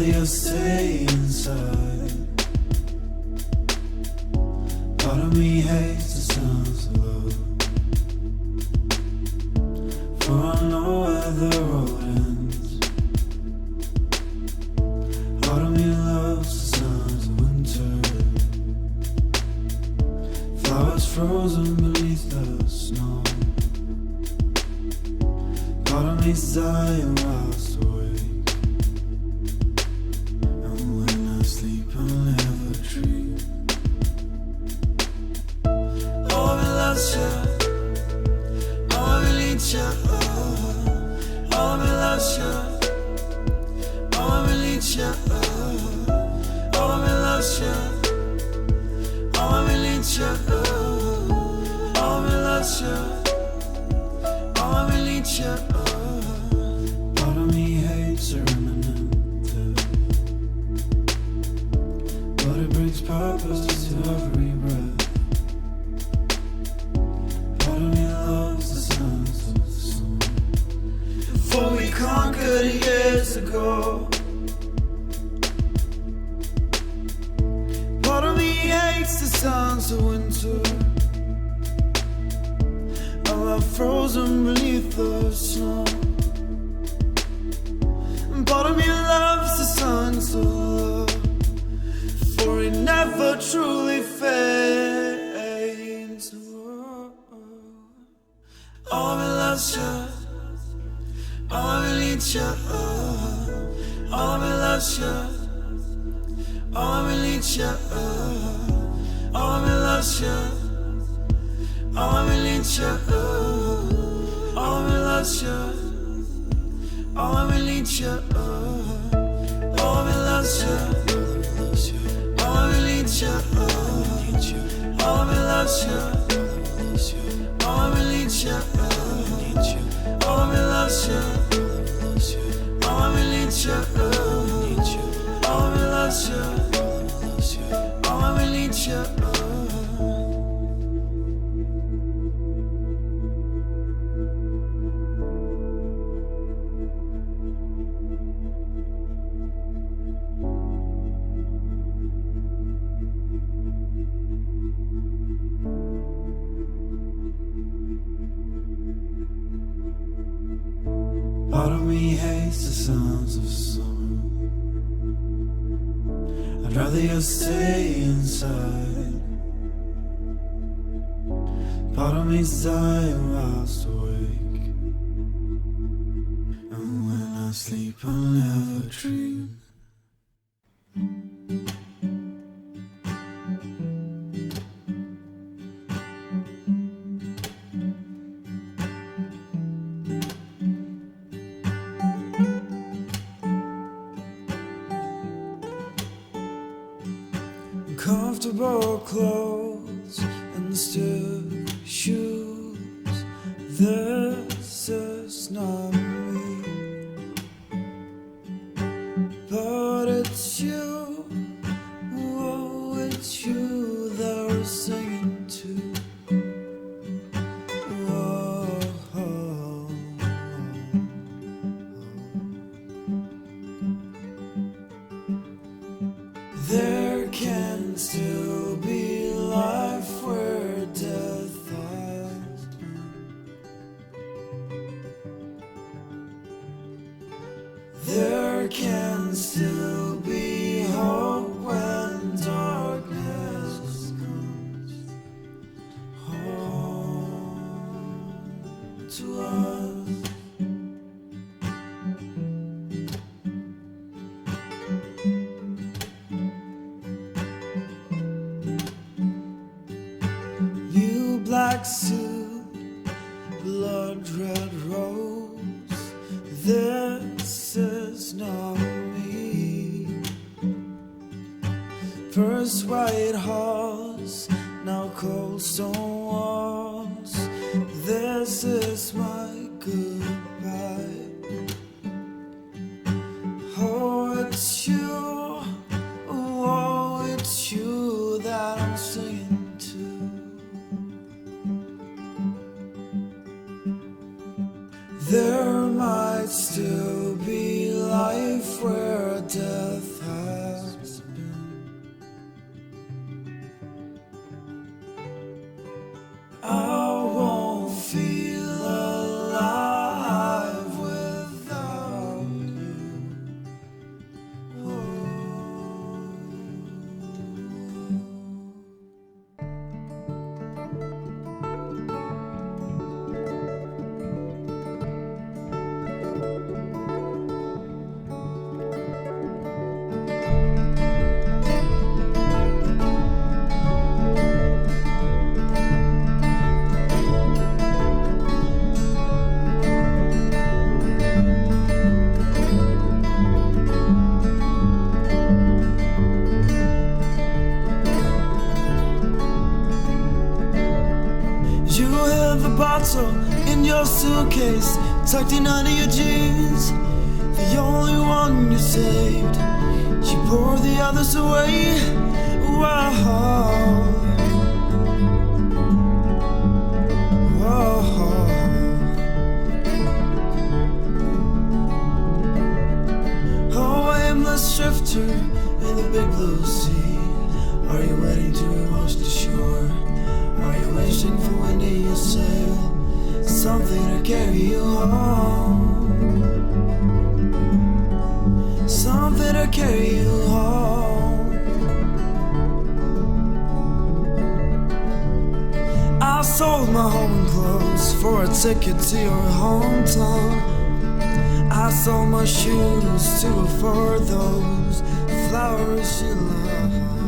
rather you stay inside. Part of me hates the sounds of love, for I know where the road ends. Part of me loves the sounds of winter, flowers frozen beneath the snow. Part of me's dying whilst awake, and when I sleep I'll never dream. Oh, I loves you, oh, I need you, oh, I loves you, oh, I need you, oh, I loves you, oh, I need you, oh, I loves you, oh, I need you. Part of me hates a remnant, but it brings purpose to every breath. Part of me loves the sounds of the sun, for we conquered years ago. Part of me hates the sounds of winter, I'm frozen beneath the snow. Part of me loves the songs of love, for it never truly fades. Oh, me loves you, oh, me needs you, oh, me loves you, oh, me needs you, oh, me loves you, oh, me needs you, oh, me loves you, oh, me needs you, oh, me loves you, oh, me needs you, oh, me loves you, oh, me needs you, oh, me loves you, oh, me needs you, oh, me loves you, oh, me needs you. Part of me hates the sounds of summer, I'd rather you stay inside. Part of me's dying whilst awake, and when I sleep I'll never dream. Comfortable clothes and stiff shoes, this is not me, but it's you, oh, it's you that we're singing to. Whoa, oh, oh. There can still be life where death has been. There can still be hope when darkness comes home to us. Black suit, blood red rose, this is not me. First white horse, now cold stone walls, this is my goodbye. Oh, it's you, oh, it's you that I'm singing. There might still be life where death suitcase tucked in under your jeans, the only one you saved. You pour the others away. Whoa, whoa. Oh, aimless drifter in the big blue sea. Are you waiting to wash the shore? Are you wishing for when you sail? Something to carry you home. Something to carry you home. I sold my home and clothes for a ticket to your hometown. I sold my shoes to afford those flowers you love.